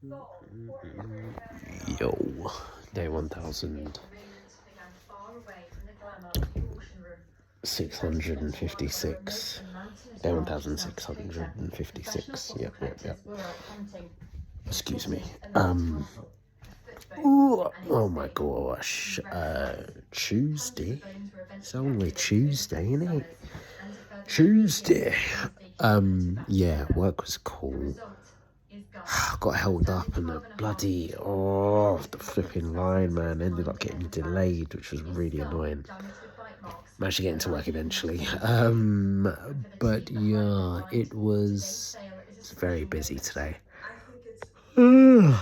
Yo, day 1656. Day 1656. Yep. Excuse me. Ooh, oh my gosh. Tuesday? It's only Tuesday, isn't it? Tuesday. Yeah, work was cool. Got held up and the the flipping line, man, ended up getting delayed, which was really annoying. Managed to get into work eventually. But yeah, it's very busy today. Yawn.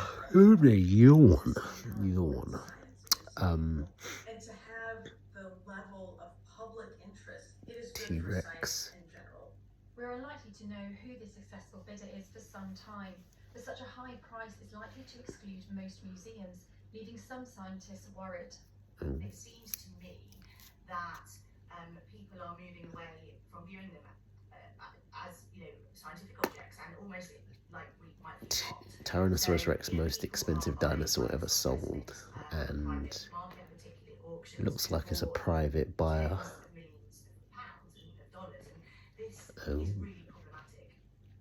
Um, T-Rex. We're unlikely to know who the successful bidder is for some time, but such a high price is likely to exclude most museums, leaving some scientists worried. It seems to me that people are moving away from viewing them as scientific objects, and almost like we might think art. Tyrannosaurus Rex, most expensive dinosaur ever sold, and it looks like it's a private buyer. Millions of pounds and of dollars, and this Oh. is really problematic.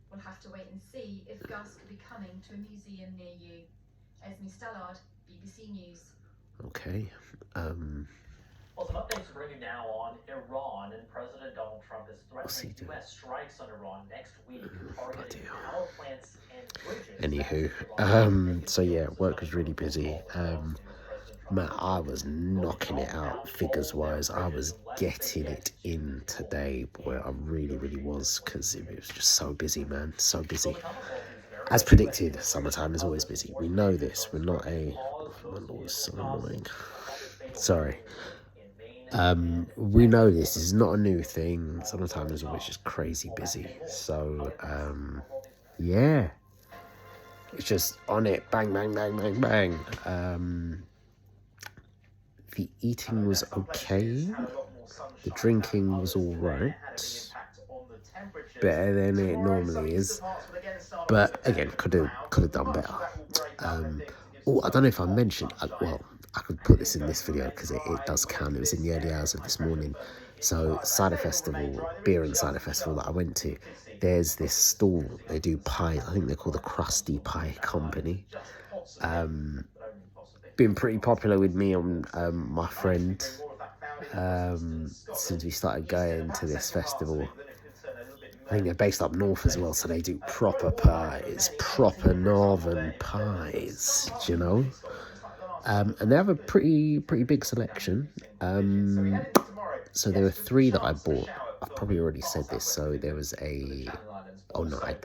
We'll have to wait and see if Gus could be coming to a museum near you. Esme Stallard, BBC News. Okay. Well, some updates are bringing now on Iran, and President Donald Trump is threatening U.S. strikes on Iran next week, targeting power plants and bridges. Anywho, so yeah, work was really busy. Man, I was knocking it out figures-wise. I was getting it in today, boy. I really was, because it was just so busy, man. So busy. As predicted, summertime is always busy. We know this. We're not a... My Lord, is so annoying. Sorry. We know this is not a new thing. Summertime is always just crazy busy. So, yeah. It's just on it. Bang, bang, bang, bang, bang. The eating was okay. The drinking was alright. Better than it normally is. But again, could have done better. I don't know if I mentioned, I could put this in this video because it does count. It was in the early hours of this morning. So Cider Festival, beer and cider festival that I went to, there's this stall. They do pies. I think they're called the Krusty Pie Company. Been pretty popular with me and my friend since we started going to this festival. I think they're based up north as well, so they do proper pies, proper northern pies, you know. And they have a pretty big selection. So there were 3 that I bought. I've probably already said this. So there was I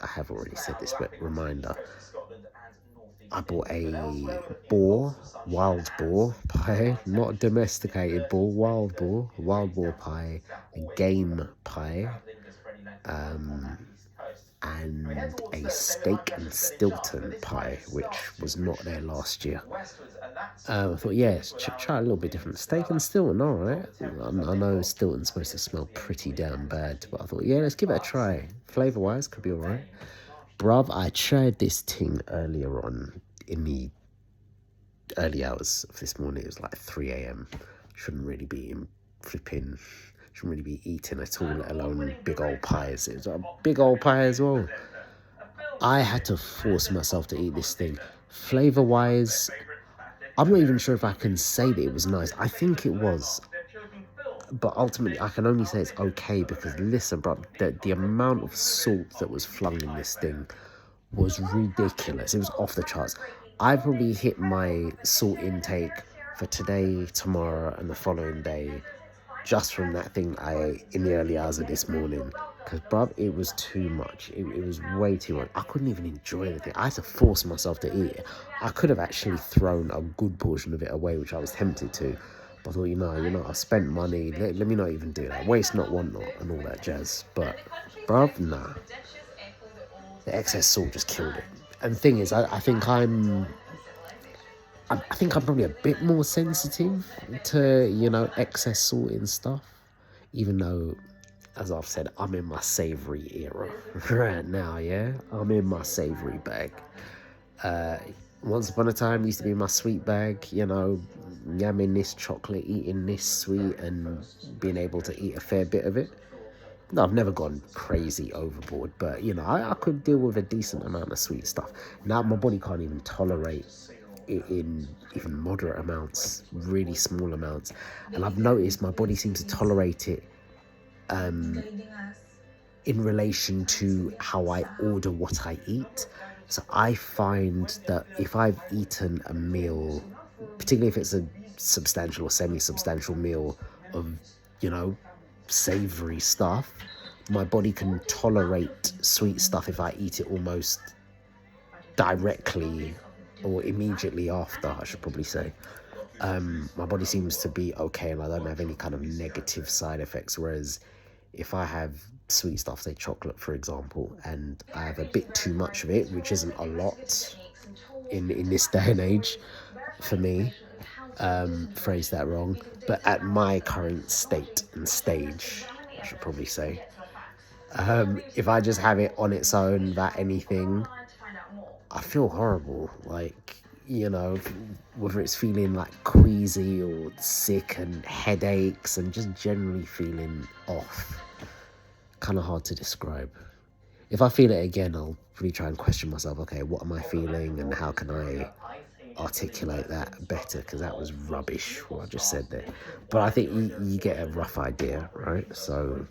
have already said this, but reminder. I bought a wild boar pie, not domesticated boar, wild boar pie, a game pie, and a steak and Stilton pie, which was not there last year. I thought, yeah, try a little bit different. Steak and Stilton, all right. I know Stilton's supposed to smell pretty damn bad, but I thought, yeah, let's give it a try. Flavour-wise, could be all right. Bruv, I tried this thing earlier on in the early hours of this morning. It was like 3 a.m. Shouldn't really be eating at all, let alone big old pies. It was a big old pie as well. I had to force myself to eat this thing. Flavour-wise, I'm not even sure if I can say that it was nice. I think it was. But ultimately, I can only say it's okay because, listen, bro, the amount of salt that was flung in this thing was ridiculous. It was off the charts. I probably hit my salt intake for today, tomorrow, and the following day just from that thing I ate in the early hours of this morning. Because, bruv, it was too much. It was way too much. I couldn't even enjoy the thing. I had to force myself to eat it. I could have actually thrown a good portion of it away, which I was tempted to. But I thought, you know, I spent money. Let me not even do that. Waste not, want not, and all that jazz. But, bruv, nah. The excess salt just killed it. And the thing is, I think I'm probably a bit more sensitive to, excess salt and stuff. Even though, as I've said, I'm in my savoury era right now, yeah? I'm in my savoury bag. Once upon a time used to be my sweet bag, you know, yamming this chocolate, eating this sweet, and being able to eat a fair bit of it. No, I've never gone crazy overboard, but you know, I could deal with a decent amount of sweet stuff. Now my body can't even tolerate it in even moderate amounts, really small amounts. And I've noticed my body seems to tolerate it in relation to how I order what I eat. So I find that if I've eaten a meal, particularly if it's a substantial or semi-substantial meal of, you know, savory stuff, my body can tolerate sweet stuff if I eat it almost directly or immediately after, I should probably say. My body seems to be okay and I don't have any kind of negative side effects, whereas if I have sweet stuff, say chocolate for example, and I have a bit too much of it, which isn't a lot in this day and age for me, phrase that wrong, but at my current state and stage, I should probably say, if I just have it on its own without anything, I feel horrible. Like, you know, whether it's feeling like queasy or sick and headaches and just generally feeling off. Kind of hard to describe. If I feel it again, I'll really try and question myself, okay, what am I feeling and how can I articulate that better, because that was rubbish what I just said there. But I think you get a rough idea, right? So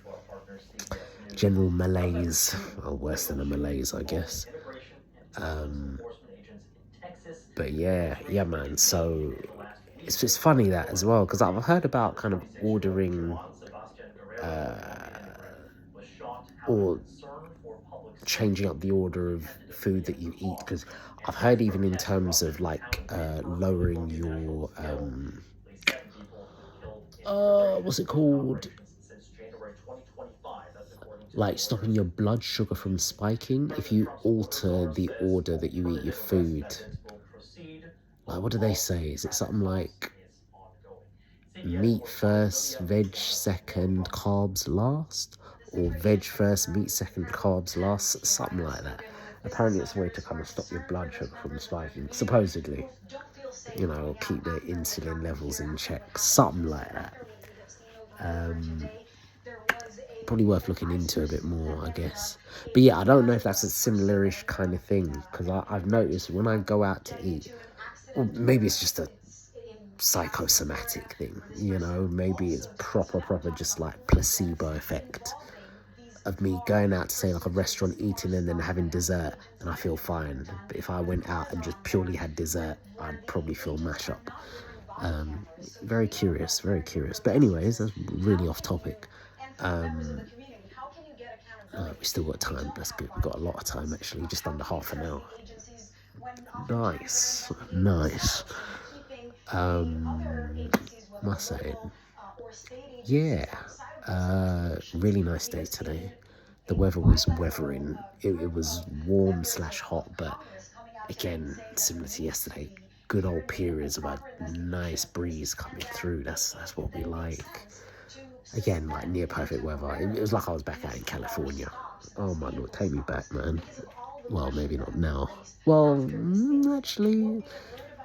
general malaise, or worse than a malaise, I guess. But yeah man, so it's just funny that as well, because I've heard about kind of ordering or changing up the order of food that you eat, because I've heard even in terms of like lowering your what's it called, like stopping your blood sugar from spiking if you alter the order that you eat your food. Like, what do they say? Is it something like meat first, veg second, carbs last? Or veg first, meat second, carbs last? Something like that. Apparently it's a way to kind of stop your blood sugar from spiking, supposedly. You know, keep the insulin levels in check. Something like that. Probably worth looking into a bit more, I guess. But yeah, I don't know if that's a similar-ish kind of thing, because I've noticed when I go out to eat, or maybe it's just a psychosomatic thing, you know, maybe it's proper just like placebo effect of me going out to, say, like a restaurant, eating and then having dessert, and I feel fine. But if I went out and just purely had dessert, I'd probably feel mash up. Very curious. But anyways, that's really off topic. We still got time, that's good. We've got a lot of time actually, just under half an hour. Nice. Must say, yeah, really nice day today. The weather was weathering. It was warm / hot, but again, similar to yesterday, good old periods of a nice breeze coming through. That's what we like. Again, like near perfect weather. It was like I was back out in California. Oh my lord, take me back, man. Well, maybe not now. Well, actually,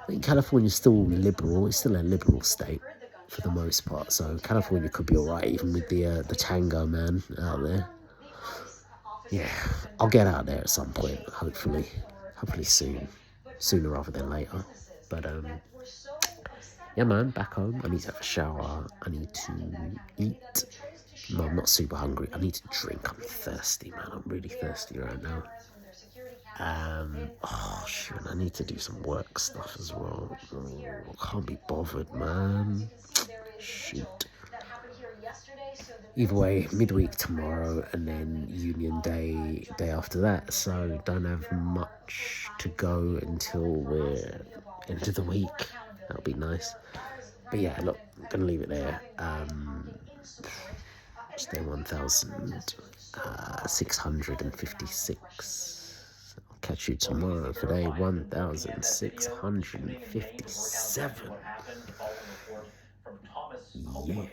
I think California's still liberal. It's still a liberal state for the most part. So California could be alright, even with the Tango man out there. Yeah, I'll get out there at some point, hopefully soon. Sooner rather than later. But yeah man, back home. I need to have a shower. I need to eat. No, I'm not super hungry. I need to drink. I'm thirsty, man. I'm really thirsty right now. Oh shoot, I need to do some work stuff as well. I can't be bothered, man. Shoot. Either way, midweek tomorrow and then Union Day after that, so don't have much to go until we're into the week. That'll be nice. But yeah, look, I'm gonna leave it there. It's day 1656. I'll catch you tomorrow for day 1657. Yeah.